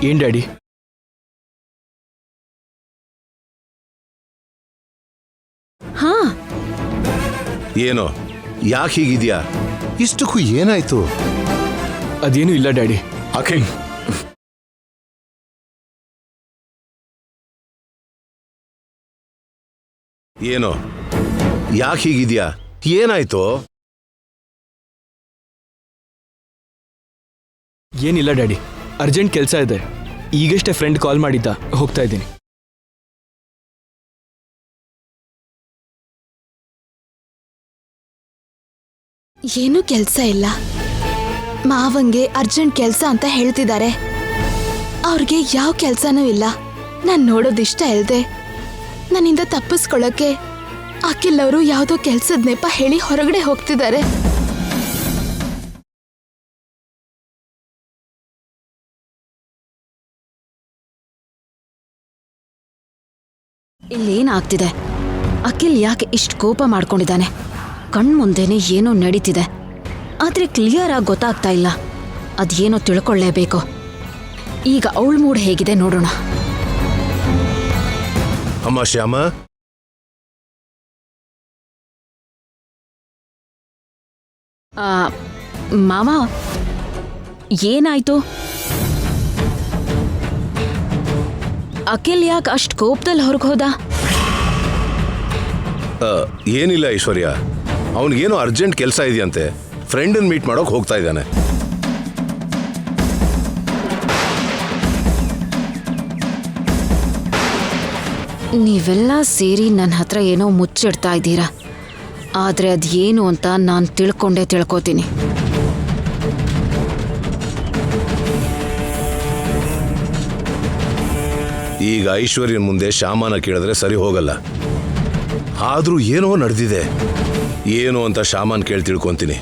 ಏನ್ ಡ್ಯಾಡಿ? ಹಾ, ಏನೋ ಯಾಕೆ ಹೀಗಿದ್ಯಾ? ಇಷ್ಟಕ್ಕೂ ಏನಾಯ್ತು? ಅದೇನು ಇಲ್ಲ ಡ್ಯಾಡಿ. ಅಖಿಲ್, ಏನೋ ಯಾಕೆ ಹೀಗಿದ್ಯಾ? ಏನಾಯ್ತು? ಏನಿಲ್ಲ ಡ್ಯಾಡಿ, ಅರ್ಜೆಂಟ್ ಕೆಲಸ ಇದೆ. ಈಗಷ್ಟೇ ಫ್ರೆಂಡ್ ಕಾಲ್ ಮಾಡಿದ್ದ, ಹೋಗ್ತಾ ಇದ್ದೀನಿ. ಏನೂ ಕೆಲ್ಸ ಇಲ್ಲ. ಮಾವಂಗೆ ಅರ್ಜೆಂಟ್ ಕೆಲ್ಸ ಅಂತ ಹೇಳ್ತಿದ್ದಾರೆ. ಅವ್ರಿಗೆ ಯಾವ ಕೆಲ್ಸನೂ ಇಲ್ಲ. ನಾನ್ ನೋಡೋದಿಷ್ಟ ಇಲ್ದೆ ನನ್ನಿಂದ ತಪ್ಪಿಸ್ಕೊಳ್ಳೋಕೆ ಅಖಿಲ್ ಅವರು ಯಾವುದೋ ಕೆಲ್ಸದ ನೆಪ ಹೇಳಿ ಹೊರಗಡೆ ಹೋಗ್ತಿದ್ದಾರೆ. ಇಲ್ಲೇನಾಗ್ತಿದೆ? ಅಖಿಲ್ ಯಾಕೆ ಇಷ್ಟು ಕೋಪ ಮಾಡ್ಕೊಂಡಿದ್ದಾನೆ? ಕಣ್ಮುಂದೆನೆ ಏನೋ ನಡೀತಿದೆ, ಆದ್ರೆ ಕ್ಲಿಯರ್ ಆಗಿ ಗೊತ್ತಾಗ್ತಾ ಇಲ್ಲ. ಅದೇನೋ ತಿಳ್ಕೊಳ್ಳೇಬೇಕು. ಈಗ ಅವಳ ಮೂಡ್ ಹೇಗಿದೆ ನೋಡೋಣ. ಅಮ್ಮ ಶ್ಯಾಮ, ಮಾವ, ಏನಾಯ್ತು? ಅಖಿಲ್ ಯಾಕೆ ಅಷ್ಟು ಕೋಪದಲ್ಲಿ ಹೊರಗೆ ಹೋದ? ಏನಿಲ್ಲ ಐಶ್ವರ್ಯ, ಅವನಿಗೇನೋ ಅರ್ಜೆಂಟ್ ಕೆಲಸ ಇದೆಯಂತೆ. ಫ್ರೆಂಡನ್ನು ಮೀಟ್ ಮಾಡೋಕೆ ಹೋಗ್ತಾ ಇದ್ದಾನೆ. ನೀವೆಲ್ಲ ಸೇರಿ ನನ್ನ ಹತ್ರ ಏನೋ ಮುಚ್ಚಿಡ್ತಾ ಇದ್ದೀರಾ. ಆದರೆ ಅದೇನು ಅಂತ ನಾನು ತಿಳ್ಕೋತೀನಿ. ಈಗ ಐಶ್ವರ್ಯನ ಮುಂದೆ ಶ್ಯಾಮನ ಕೇಳಿದ್ರೆ ಸರಿ ಹೋಗಲ್ಲ. ಆದ್ರೂ ಏನೋ ನಡೆದಿದೆ. ಏನು ಅಂತ ಶ್ಯಾಮನ್ ಕೇಳಿ ತಿಳ್ಕೊಂತೀನಿ.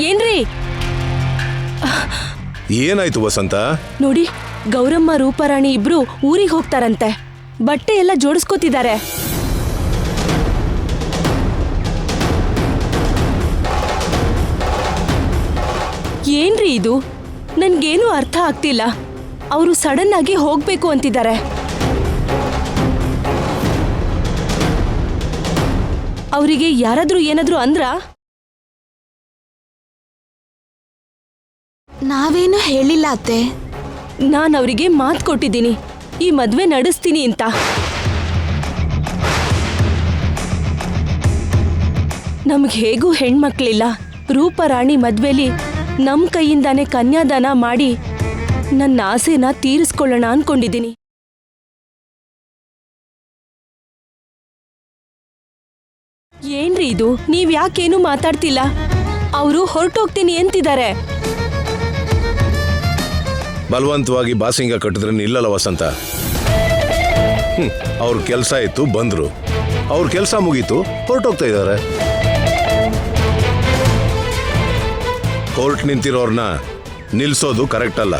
ಏನ್ರಿ? ಏನಾಯ್ತು ವಸಂತ? ನೋಡಿ, ಗೌರಮ್ಮ ರೂಪರಾಣಿ ಇಬ್ರು ಊರಿಗೆ ಹೋಗ್ತಾರಂತೆ. ಬಟ್ಟೆ ಎಲ್ಲ ಜೋಡಿಸ್ಕೋತಿದ್ದಾರೆ. ಏನ್ರಿ ಇದು? ನನ್ಗೇನು ಅರ್ಥ ಆಗ್ತಿಲ್ಲ. ಅವರು ಸಡನ್ ಆಗಿ ಹೋಗ್ಬೇಕು ಅಂತಿದ್ದಾರೆ. ಅವರಿಗೆ ಯಾರಾದ್ರೂ ಏನಾದ್ರೂ ಅಂದ್ರ? ನಾವೇನು ಹೇಳಿಲ್ಲ ಅತ್ತೆ. ನಾನು ಅವರಿಗೆ ಮಾತು ಕೊಟ್ಟಿದ್ದೀನಿ, ಈ ಮದ್ವೆ ನಡೆಸ್ತೀನಿ ಅಂತ. ನಮ್ಗೆ ಹೇಗೂ ಹೆಣ್ಮಕ್ಳಿಲ್ಲ. ರೂಪರಾಣಿ ಮದ್ವೆಲಿ ನಮ್ಮ ಕೈಯಿಂದಾನೆ ಕನ್ಯಾದಾನ ಮಾಡಿ ನನ್ನ ಆಸೆನ ತೀರಿಸ್ಕೊಳ್ಳೋಣ ಅನ್ಕೊಂಡಿದ್ದೀನಿ. ಏನ್ರಿ ಇದು? ನೀವ್ ಯಾಕೇನು ಮಾತಾಡ್ತಿಲ್ಲ? ಅವರು ಹೊರಟೋಗ್ತೀನಿ ಅಂತಿದ್ದಾರೆ. ಬಲವಂತವಾಗಿ ಬಾಸಿಂಗ ಕಟ್ಟಿದ್ರೆ ನಿಲ್ಲಲ್ಲ ವಸಂತ. ಅವ್ರ ಕೆಲಸ ಇತ್ತು, ಬಂದ್ರು. ಅವ್ರ ಕೆಲಸ ಮುಗೀತು, ಹೊರಟೋಗ್ತಾ ಇದ್ದಾರೆ. ಕೋರ್ಟ್ ನಿಂತಿರೋರ್ನ ನಿಲ್ಸೋದು ಕರೆಕ್ಟ್ ಅಲ್ಲ.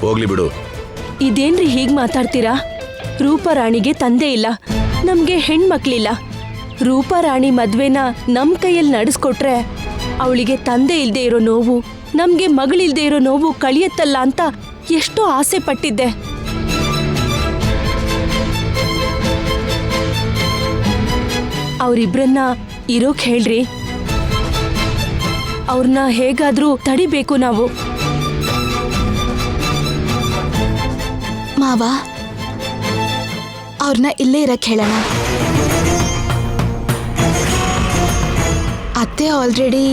ಹೋಗ್ಲಿ ಬಿಡು. ಇದೇನ್ರಿ ಹೀಗ್ ಮಾತಾಡ್ತೀರಾ? ರೂಪರಾಣಿಗೆ ತಂದೆ ಇಲ್ಲ, ನಮ್ಗೆ ಹೆಣ್ಮಕ್ಳಿಲ್ಲ. ರೂಪರಾಣಿ ಮದ್ವೆನ ನಮ್ ಕೈಯಲ್ಲಿ ನಡೆಸ್ಕೊಟ್ರೆ ಅವಳಿಗೆ ತಂದೆ ಇಲ್ದೇ ಇರೋ ನೋವು, ನಮ್ಗೆ ಮಗಳಿಲ್ದೇ ಇರೋ ನೋವು ಕಳಿಯತ್ತಲ್ಲ ಅಂತ ಎಷ್ಟೋ ಆಸೆ ಪಟ್ಟಿದ್ದೆ. ಅವರಿಬ್ರನ್ನ ಇರೋಕ್ ಹೇಳ್ರಿ. ಅವ್ರನ್ನ ಹೇಗಾದ್ರೂ ತಡಿಬೇಕು ನಾವು. ಮಾವ, ಅವ್ರನ್ನ ಇಲ್ಲೇ ಇರಕ್ ಹೇಳೋಣ. ಅತ್ತೆ ಆಲ್ರೆಡಿ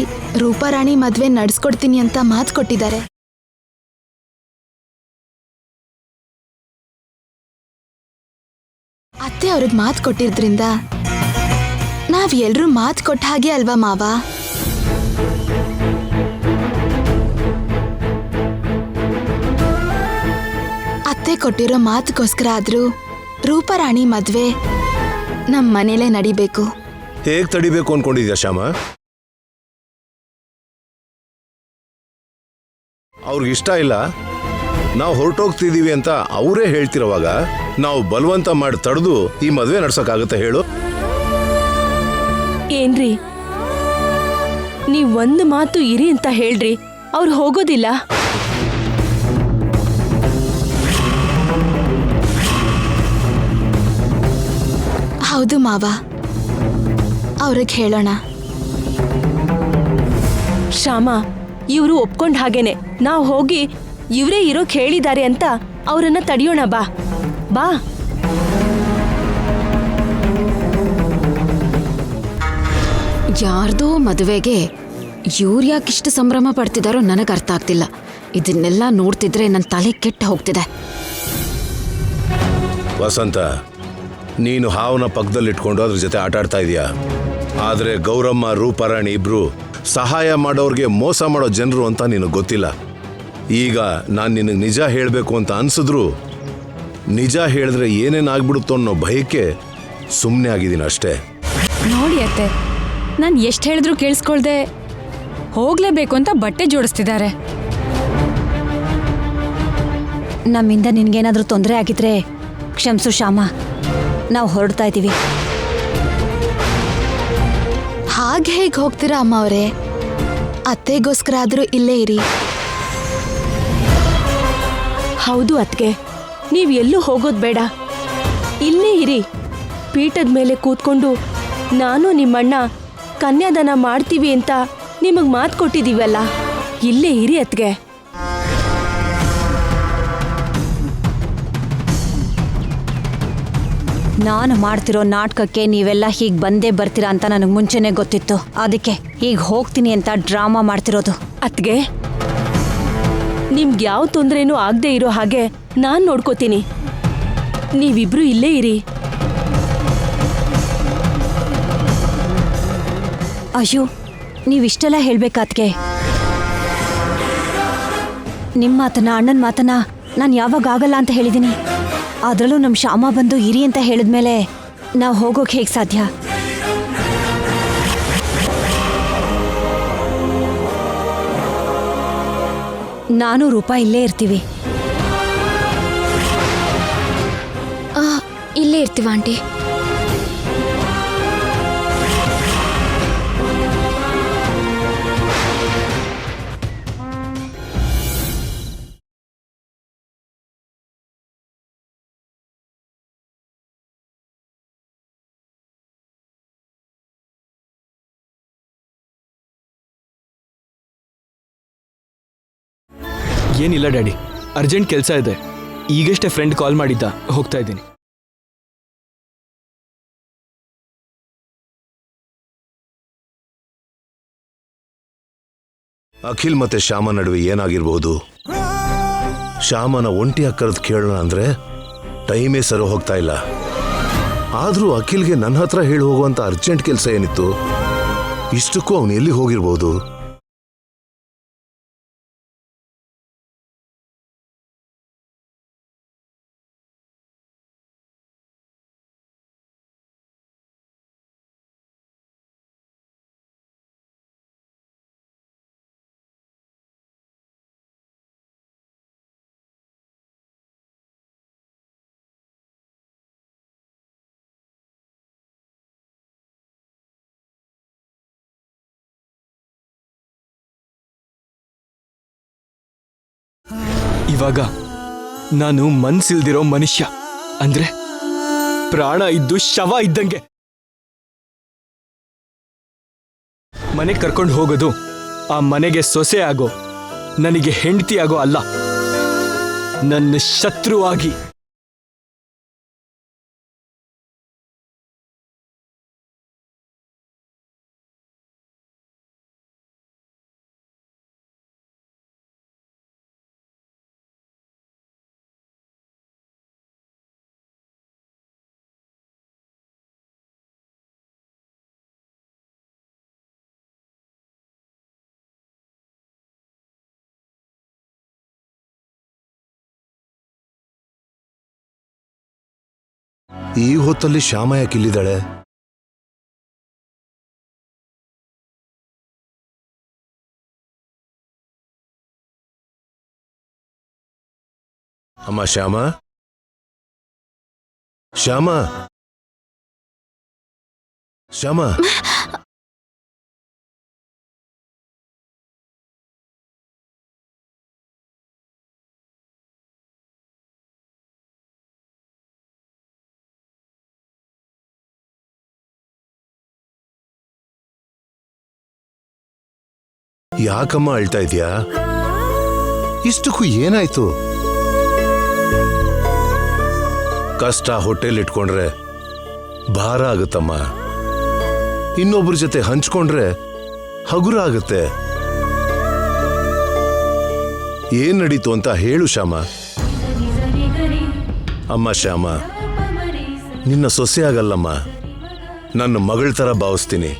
ರೂಪರಾಣಿ ಮದ್ವೆ ನಡೆಸ್ಕೊಡ್ತೀನಿ ಅಂತ ಮಾತು ಕೊಟ್ಟಿದ್ದಾರೆ. ಅತ್ತೆ ಅವ್ರಿಗೆ ಮಾತು ಕೊಟ್ಟಿದ್ರಿಂದ ನಾವ್ ಎಲ್ರೂ ಮಾತು ಕೊಟ್ಟ ಹಾಗೆ ಅಲ್ವಾ ಮಾವ? ಅತ್ತೆ ಕೊಟ್ಟಿರೋ ಮಾತುಗೋಸ್ಕರ ಆದ್ರೂ ರೂಪರಾಣಿ ಮದ್ವೆ ನಮ್ಮ ಮನೇಲೇ ನಡಿಬೇಕು. ಹೇಗ್ ತಡಿಬೇಕು ಅನ್ಕೊಂಡಿದ್ಯಾ ಶ್ಯಾಮ? ಅವ್ರಿಗಿಷ್ಟ ಇಲ್ಲ, ನಾವು ಹೊರಟೋಗ್ತಿದೀವಿ ಅಂತ ಅವರೇ ಹೇಳ್ತಿರೋವಾಗ ನಾವು ಬಲವಂತ ಮಾಡಿ ತಡೆದು ಈ ಮದುವೆ ನಡ್ಸಕ್ಕಾಗತ್ತೆ ಹೇಳು? ಏನ್ರಿ, ನೀವ್ ಒಂದು ಮಾತು ಇರಿ ಅಂತ ಹೇಳ್ರಿ, ಅವ್ರು ಹೋಗೋದಿಲ್ಲ. ಹೌದು ಮಾವ, ಅವ್ರಿಗೆ ಹೇಳೋಣ. ಶ್ಯಾಮ, ಇವ್ರು ಒಪ್ಕೊಂಡ್ ಹಾಗೇನೆ ನಾವ್ ಹೋಗಿ ಇವ್ರೇ ಇರೋಕ್ ಹೇಳಿದ್ದಾರೆ ಅಂತ ಅವ್ರನ್ನ ತಡಿಯೋಣ. ಬಾ ಬಾ. ಯಾರ್ದೋ ಮದುವೆಗೆ ಇವ್ರು ಯಾಕಿಷ್ಟು ಸಂಭ್ರಮ ಪಡ್ತಿದಾರೋ ನನಗೆ ಅರ್ಥ ಆಗ್ತಿಲ್ಲ. ಇದನ್ನೆಲ್ಲ ನೋಡ್ತಿದ್ರೆ ನನ್ನ ತಲೆ ಕೆಟ್ಟ ಹೋಗ್ತಿದೆ. ವಸಂತ, ನೀನು ಹಾವನ ಪಕ್ಕದಲ್ಲಿಟ್ಕೊಂಡು ಅದ್ರ ಜೊತೆ ಆಟ ಆಡ್ತಾ ಇದೀಯಾ. ಆದ್ರೆ ಗೌರಮ್ಮ, ರೂಪಾರಾಣಿ ಇಬ್ರು ಸಹಾಯ ಮಾಡೋರ್ಗೆ ಮೋಸ ಮಾಡೋ ಜನರು ಅಂತ ನಿನಗೆ ಗೊತ್ತಿಲ್ಲ. ಈಗ ನಾನು ನಿನಗೆ ನಿಜ ಹೇಳಬೇಕು ಅಂತ ಅನ್ಸಿದ್ರು ನಿಜ ಹೇಳಿದ್ರೆ ಏನೇನಾಗ್ಬಿಡುತ್ತೋ ಅನ್ನೋ ಭಯಕ್ಕೆ ಸುಮ್ಮನೆ ಆಗಿದ್ದೀನಿ ಅಷ್ಟೇ. ನೋಡಿ ಅತ್ತೆ, ನಾನು ಎಷ್ಟು ಹೇಳಿದ್ರು ಕೇಳಿಸ್ಕೊಳ್ದೆ ಹೋಗ್ಲೇಬೇಕು ಅಂತ ಬಟ್ಟೆ ಜೋಡಿಸ್ತಿದ್ದಾರೆ. ನಮ್ಮಿಂದ ನಿನ್ಗೇನಾದ್ರೂ ತೊಂದರೆ ಆಗಿದ್ರೆ ಕ್ಷಮಿಸು ಶ್ಯಾಮ, ನಾವು ಹೊರಡ್ತಾ ಇದ್ದೀವಿ. ಹಾಗೆ ಹೇಗೆ ಹೋಗ್ತೀರಾ ಅಮ್ಮ ಅವರೇ? ಅತ್ತೆಗೋಸ್ಕರ ಆದ್ರೂ ಇಲ್ಲೇ ಇರಿ. ಹೌದು ಅತ್ಗೆ, ನೀವ್ ಎಲ್ಲೂ ಹೋಗೋದ್ ಬೇಡ, ಇಲ್ಲೇ ಇರಿ. ಪೀಠದ ಮೇಲೆ ಕೂತ್ಕೊಂಡು ನಾನು ನಿಮ್ಮಣ್ಣ ಕನ್ಯಾದಾನ ಮಾಡ್ತೀವಿ ಅಂತ ನಿಮಗ್ ಮಾತು ಕೊಟ್ಟಿದೀವಲ್ಲ, ಇಲ್ಲೇ ಇರಿ ಅತ್ಗೆ. ನಾನು ಮಾಡ್ತಿರೋ ನಾಟಕಕ್ಕೆ ನೀವೆಲ್ಲ ಹೀಗೆ ಬಂದೇ ಬರ್ತೀರಾ ಅಂತ ನನಗೆ ಮುಂಚೆನೇ ಗೊತ್ತಿತ್ತು. ಅದಕ್ಕೆ ಈಗ ಹೋಗ್ತೀನಿ ಅಂತ ಡ್ರಾಮಾ ಮಾಡ್ತಿರೋದು. ಅತ್ಗೆ, ನಿಮ್ಗೆ ಯಾವ ತೊಂದ್ರೆನೂ ಆಗದೆ ಇರೋ ಹಾಗೆ ನಾನ್ ನೋಡ್ಕೋತೀನಿ. ನೀವಿಬ್ರು ಇಲ್ಲೇ ಇರಿ. ಅಯ್ಯೋ, ನೀವಿಷ್ಟೆಲ್ಲ ಹೇಳ್ಬೇಕಾತ್ಗೆ. ನಿಮ್ಮ ಮಾತನ್ನ, ಅಣ್ಣನ ಮಾತನ್ನ ನಾನು ಯಾವಾಗ ಆಗಲ್ಲ ಅಂತ ಹೇಳಿದ್ದೀನಿ. ಅದರಲ್ಲೂ ನಮ್ಮ ಶ್ಯಾಮ ಬಂದು ಇರಿ ಅಂತ ಹೇಳಿದ್ಮೇಲೆ ನಾವು ಹೋಗೋಕೆ ಹೇಗೆ ಸಾಧ್ಯ? ನಾನು ರೂಪ ಇಲ್ಲೇ ಇರ್ತೀವಿ. ಇಲ್ಲೇ ಇರ್ತೀವ ಆಂಟಿ. ಏನಿಲ್ಲ ಡ್ಯಾಡಿ, ಅರ್ಜೆಂಟ್ ಕೆಲಸ ಇದೆ. ಈಗಷ್ಟೇ ಫ್ರೆಂಡ್ ಕಾಲ್ ಮಾಡಿದ್ದ, ಹೋಗ್ತಾ ಇದ್ದೀನಿ. ಅಖಿಲ್ ಮತ್ತೆ ಶ್ಯಾಮ ನಡುವೆ ಏನಾಗಿರ್ಬೋದು? ಶ್ಯಾಮನ ಒಂಟಿ ಅಕ್ಕರದ್ ಕೇಳೋಣ ಅಂದ್ರೆ ಟೈಮೇ ಸರಿ ಹೋಗ್ತಾ ಇಲ್ಲ. ಆದ್ರೂ ಅಖಿಲ್ಗೆ ನನ್ನ ಹತ್ರ ಹೇಳಿ ಹೋಗುವಂತ ಅರ್ಜೆಂಟ್ ಕೆಲಸ ಏನಿತ್ತು? ಇಷ್ಟಕ್ಕೂ ಅವನು ಎಲ್ಲಿ ಹೋಗಿರ್ಬೋದು? ಇವಾಗ ನಾನು ಮನ್ಸಿಲ್ದಿರೋ ಮನುಷ್ಯ, ಅಂದ್ರೆ ಪ್ರಾಣ ಇದ್ದು ಶವ ಇದ್ದಂಗೆ. ಮನೆಗೆ ಕರ್ಕೊಂಡು ಹೋಗೋದು ಆ ಮನೆಗೆ ಸೊಸೆ ಆಗೋ, ನನಗೆ ಹೆಂಡತಿ ಆಗೋ ಅಲ್ಲ, ನನ್ನ ಶತ್ರುವಾಗಿ. ಈ ಹೊತ್ತಲ್ಲಿ ಶ್ಯಾಮ ಯಾಕಿಲ್ಲಿದ್ದಾಳೆ? ಅಮ್ಮ ಶ್ಯಾಮ, ಶ್ಯಾಮ, ಶ್ಯಾಮ. ಯಾಕಮ್ಮ ಅಳ್ತಾ ಇದೀಯಾ? ಇಷ್ಟಕ್ಕೂ ಏನಾಯ್ತು? ಕಷ್ಟ ಹೊಟ್ಟೆಲ್ ಇಟ್ಕೊಂಡ್ರೆ ಭಾರ ಆಗುತ್ತಮ್ಮ. ಇನ್ನೊಬ್ರ ಜೊತೆ ಹಂಚ್ಕೊಂಡ್ರೆ ಹಗುರ ಆಗುತ್ತೆ. ಏನ್ ನಡೀತು ಅಂತ ಹೇಳು ಶ್ಯಾಮ. ಅಮ್ಮ ಶ್ಯಾಮ, ನಿನ್ನ ಸೊಸೆ ಆಗಲ್ಲಮ್ಮ, ನನ್ನ ಮಗಳ ತರ ಭಾವಿಸ್ತೀನಿ.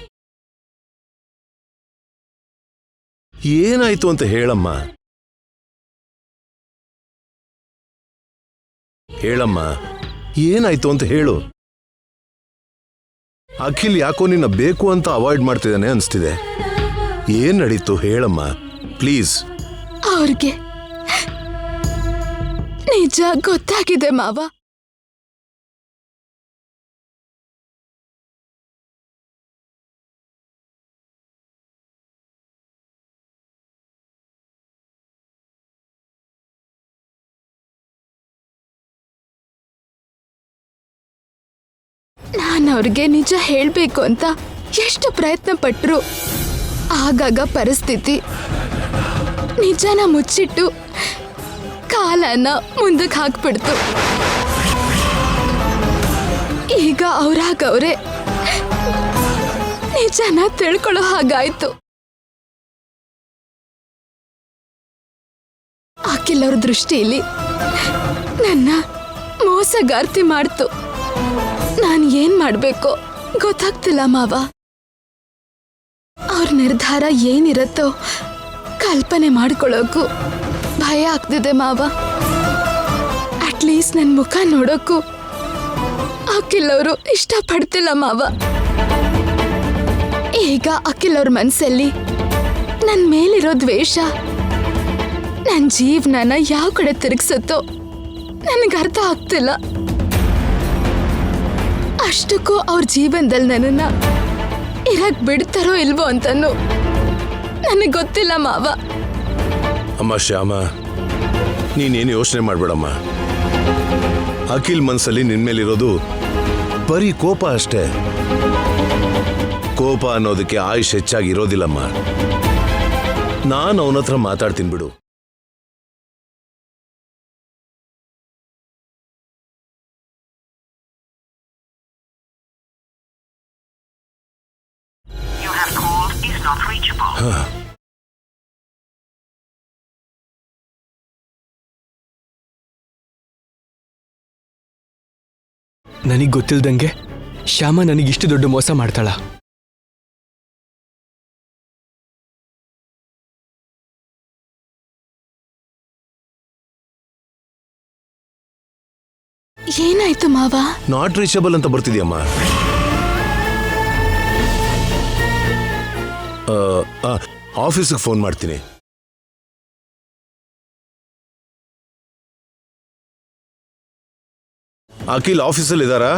ಏನಾಯ್ತು ಅಂತ ಹೇಳಮ್ಮ. ಹೇಳಮ್ಮ, ಏನಾಯ್ತು ಅಂತ ಹೇಳು. ಅಖಿಲ್ ಯಾಕೋ ನಿನ್ನ ಬೇಕು ಅಂತ ಅವಾಯ್ಡ್ ಮಾಡ್ತಿದ್ದಾನೆ ಅನ್ಸ್ತಿದೆ. ಏನ್ ನಡೀತು ಹೇಳಮ್ಮ ಪ್ಲೀಸ್. ಅವ್ರಿಗೆ ನಿಜ ಗೊತ್ತಾಗಿದೆ ಮಾವ. ನಾನು ಅವ್ರಿಗೆ ನಿಜ ಹೇಳ್ಬೇಕು ಅಂತ ಎಷ್ಟು ಪ್ರಯತ್ನ ಪಟ್ರು ಆಗಾಗ ಪರಿಸ್ಥಿತಿ ನಿಜನ ಮುಚ್ಚಿಟ್ಟು ಕಾಲನ ಮುಂದಕ್ಕೆ ಹಾಕ್ಬಿಡ್ತು. ಈಗ ಅವ್ರಾಗವ್ರೆ ನಿಜನ ತಿಳ್ಕೊಳ್ಳೋ ಹಾಗಾಯ್ತು. ಅಖಿಲ್ ಅವ್ರ ದೃಷ್ಟಿಯಲ್ಲಿ ನನ್ನ ಮೋಸಗಾರ್ತಿ ಮಾಡ್ತು. ನಾನು ಏನ್ ಮಾಡ್ಬೇಕೋ ಗೊತ್ತಾಗ್ತಿಲ್ಲ ಮಾವ. ಅವ್ರ ನಿರ್ಧಾರ ಏನಿರತ್ತೋ ಕಲ್ಪನೆ ಮಾಡ್ಕೊಳ್ಳೋಕು ಭಯ ಆಗ್ತಿದೆ ಮಾವ. ಅಟ್ಲೀಸ್ಟ್ ನನ್ನ ಮುಖ ನೋಡೋಕು ಅಖಿಲ್ ಅವರು ಇಷ್ಟಪಡ್ತಿಲ್ಲ ಮಾವ. ಈಗ ಅಖಿಲ್ ಅವ್ರ ಮನ್ಸಲ್ಲಿ ನನ್ನ ಮೇಲಿರೋ ದ್ವೇಷ ನನ್ನ ಜೀವನನ ಯಾವ ಕಡೆ ತಿರುಗಿಸುತ್ತೋ ನನಗೆ ಅರ್ಥ ಆಗ್ತಿಲ್ಲ. ಅಷ್ಟಕ್ಕೂ ಅವ್ರ ಜೀವನದಲ್ಲಿ ನನ್ನನ್ನ ಇರಕ್ ಬಿಡ್ತಾರೋ ಇಲ್ವೋ ಅಂತನೂ ನನಗೆ ಗೊತ್ತಿಲ್ಲ ಮಾವ. ಅಮ್ಮ ಶ್ಯಾಮ, ನೀನೇನು ಯೋಚನೆ ಮಾಡ್ಬೇಡಮ್ಮ. ಅಖಿಲ್ ಮನ್ಸಲ್ಲಿ ನಿನ್ಮೇಲಿರೋದು ಬರೀ ಕೋಪ ಅಷ್ಟೇ. ಕೋಪ ಅನ್ನೋದಕ್ಕೆ ಆಯುಷ್ ಹೆಚ್ಚಾಗಿರೋದಿಲ್ಲಮ್ಮ. ನಾನು ಅವನ ಹತ್ರ ಮಾತಾಡ್ತೀನಿ ಬಿಡು. ನನಗೆ ಗೊತ್ತಿಲ್ದಂಗೆ ಶ್ಯಾಮ ನನಗಿಷ್ಟು ದೊಡ್ಡ ಮೋಸ ಮಾಡ್ತಾಳ. ಏನಾಯ್ತು ಮಾವ? ನಾಟ್ ರೀಚಬಲ್ ಅಂತ ಬರ್ತಿದ್ಯಮ್ಮ. ಆಫೀಸಿಗೆ ಫೋನ್ ಮಾಡ್ತೀನಿ. ಅಖಿಲ್ ಆಫೀಸಲ್ಲಿ ಇದ್ದಾರಾ?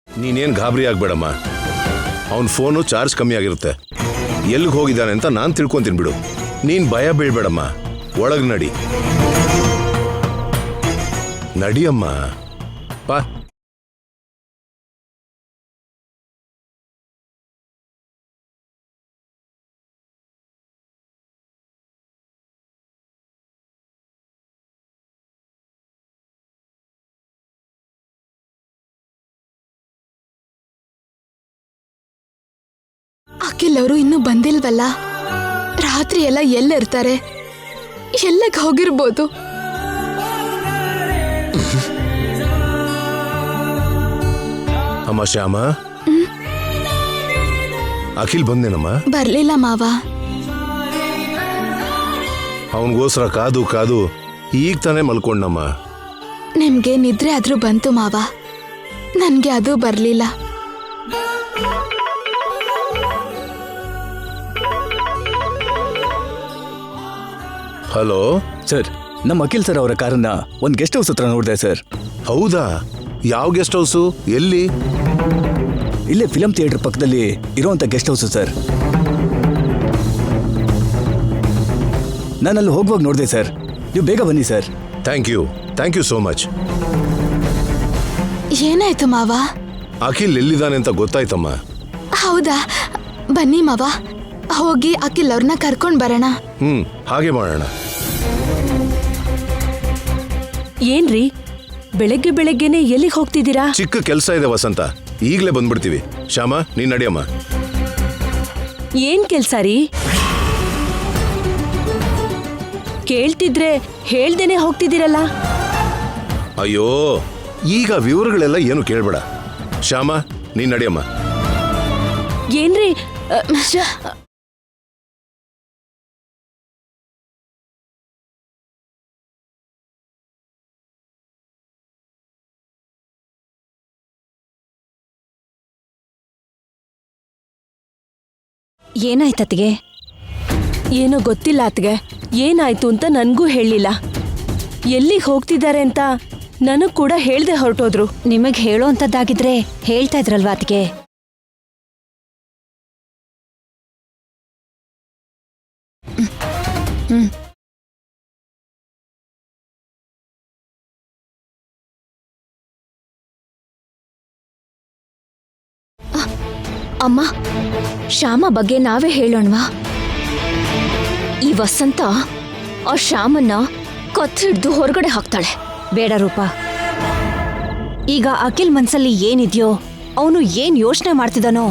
ನೀನೇನು ಗಾಬರಿ ಆಗ್ಬೇಡಮ್ಮ. ಅವನ ಫೋನು ಚಾರ್ಜ್ ಕಮ್ಮಿ ಆಗಿರುತ್ತೆ. ಎಲ್ಲಿಗೆ ಹೋಗಿದ್ದಾನೆ ಅಂತ ನಾನು ತಿಳ್ಕೊಂತೀನಿ ಬಿಡು. ನೀನು ಭಯ ಬೀಳ್ಬೇಡಮ್ಮ. ಒಳಗೆ ನಡಿ. ನಡಿಯಮ್ಮ ಬಾ. ಅಖಿಲ್ ಅವರು ಇನ್ನೂ ಬಂದಿಲ್ವಲ್ಲ? ರಾತ್ರಿ ಎಲ್ಲ ಎಲ್ಲಿರ್ತಾರೆ? ಎಲ್ಲಕ್ಕೆ ಹೋಗಿರ್ಬೋದು? ಅಮ್ಮ ಶ್ಯಾಮ, ಅಖಿಲ್ ಬಂದೇನಮ್ಮ? ಬರ್ಲಿಲ್ಲ ಮಾವ. ಅವನಿಗೋಸ್ಕರ ಕಾದು ಕಾದು ಈಗ ತಾನೇ ಮಲ್ಕೊಂಡಮ್ಮ. ನಿಮ್ಗೆ ನಿದ್ರೆ ಆದ್ರೂ ಬಂತು ಮಾವ, ನನ್ಗೆ ಅದು ಬರ್ಲಿಲ್ಲ. ಹಲೋ ಸರ್, ನಮ್ಮ ಅಖಿಲ್ ಸರ್ ಅವರ ಕಾರನ್ನ ಒಂದು ಗೆಸ್ಟ್ ಹೌಸ್ ಹತ್ರ ನೋಡಿದೆ ಸರ್. ಹೌದಾ? ಯಾವ ಗೆಸ್ಟ್ ಹೌಸು? ಎಲ್ಲಿ? ಇಲ್ಲೇ ಫಿಲಂ ಥಿಯೇಟರ್ ಪಕ್ಕದಲ್ಲಿ ಇರುವಂತ ಗೆಸ್ಟ್ ಹೌಸು ಸರ್. ನಾನು ಅಲ್ಲಿ ಹೋಗುವಾಗ ನೋಡಿದೆ ಸರ್. ನೀವು ಬೇಗ ಬನ್ನಿ sir. Thank you so much. ಏನಾಯ್ತು ಮಾವ? ಅಖಿಲ್ ಎಲ್ಲಿದ್ದಾನೆ ಅಂತ ಗೊತ್ತಾಯ್ತಮ್ಮ. ಹೌದಾ? ಬನ್ನಿ ಮಾವ, ಹೋಗಿ ಅಖಿಲ್ ಅವ್ರನ್ನ ಕರ್ಕೊಂಡ್ ಬರೋಣ. ಹಾಗೆ ಮಾಡೋಣ. ಏನ್ರಿ ಬೆಳಗ್ಗೆ ಬೆಳಗ್ಗೆನೆ ಎಲ್ಲಿಗೆ ಹೋಗ್ತಿದ್ದೀರಾ? ಚಿಕ್ಕ ಕೆಲಸ ಇದೆ ವಸಂತ, ಈಗಲೇ ಬಂದ್ಬಿಡ್ತೀವಿ. ಶ್ಯಾಮ, ನೀನ್ ನಡಿಯಮ್ಮ. ಏನ್ ಕೆಲ್ಸ ರೀ? ಕೇಳ್ತಿದ್ರೆ ಹೇಳ್ದೇನೆ ಹೋಗ್ತಿದ್ದೀರಲ್ಲ. ಅಯ್ಯೋ, ಈಗ ವಿವರಗಳೆಲ್ಲ ಏನು ಕೇಳ್ಬೇಡ. ಶ್ಯಾಮ, ನೀನ್ ನಡಿಯಮ್ಮ. ಏನ್ರಿ ಏನಾಯ್ತತ್ಗೆ? ಏನೋ ಗೊತ್ತಿಲ್ಲ ಅತ್ಗೆ. ಏನಾಯ್ತು ಅಂತ ನನ್ಗೂ ಹೇಳಿಲ್ಲ. ಎಲ್ಲಿಗೆ ಹೋಗ್ತಿದ್ದಾರೆ ಅಂತ ನನಗ್ ಕೂಡ ಹೇಳ್ದೆ ಹೊರಟೋದ್ರು. ನಿಮಗ್ ಹೇಳೋ ಅಂತದ್ದಾಗಿದ್ರೆ ಹೇಳ್ತಾ ಇದ್ರಲ್ವಾ ಅತ್ಗೆ? ಅಮ್ಮ, ಶ್ಯಾಮ ಬಗ್ಗೆ ನಾವೇ ಹೇಳೋಣವಾ? ಈ ವಸಂತ ಆ ಶ್ಯಾಮನ್ನ ಕತ್ತಿಡ್ದು ಹೊರಗಡೆ ಹಾಕ್ತಾಳೆ. ಬೇಡ ರೂಪ. ಈಗ ಅಖಿಲ್ ಮನ್ಸಲ್ಲಿ ಏನಿದ್ಯೋ, ಅವನು ಏನ್ ಯೋಚನೆ ಮಾಡ್ತಿದ್ದಾನೋ,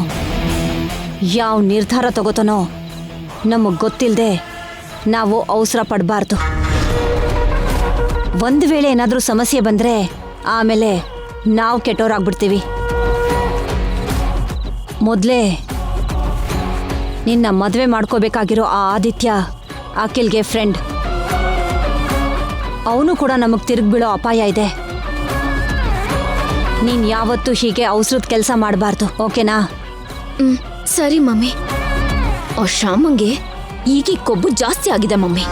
ಯಾವ ನಿರ್ಧಾರ ತಗೋತಾನೋ ನಮಗ್ ಗೊತ್ತಿಲ್ದೆ ನಾವು ಅವಸರ ಪಡಬಾರ್ದು. ಒಂದು ವೇಳೆ ಏನಾದ್ರೂ ಸಮಸ್ಯೆ ಬಂದ್ರೆ ಆಮೇಲೆ ನಾವು ಕೆಟ್ಟೋರಾಗ್ಬಿಡ್ತೀವಿ. ಮೊದಲೇ ನಿನ್ನ ಮದುವೆ ಮಾಡ್ಕೋಬೇಕಾಗಿರೋ ಆ ಆದಿತ್ಯ ಅಖಿಲ್ಗೆ ಫ್ರೆಂಡ್. ಅವನು ಕೂಡ ನಮಗ್ ತಿರುಗ್ಬೀಳೋ ಅಪಾಯ ಇದೆ. ನೀನ್ ಯಾವತ್ತೂ ಹೀಗೆ ಅವಸರದ ಕೆಲಸ ಮಾಡಬಾರ್ದು, ಓಕೆನಾ? ಸರಿ ಮಮ್ಮಿ. ಆ ಶ್ಯಾಮಂಗೆ ಈಗೀಗ ಕೊಬ್ಬು ಜಾಸ್ತಿ ಆಗಿದೆ ಮಮ್ಮಿ.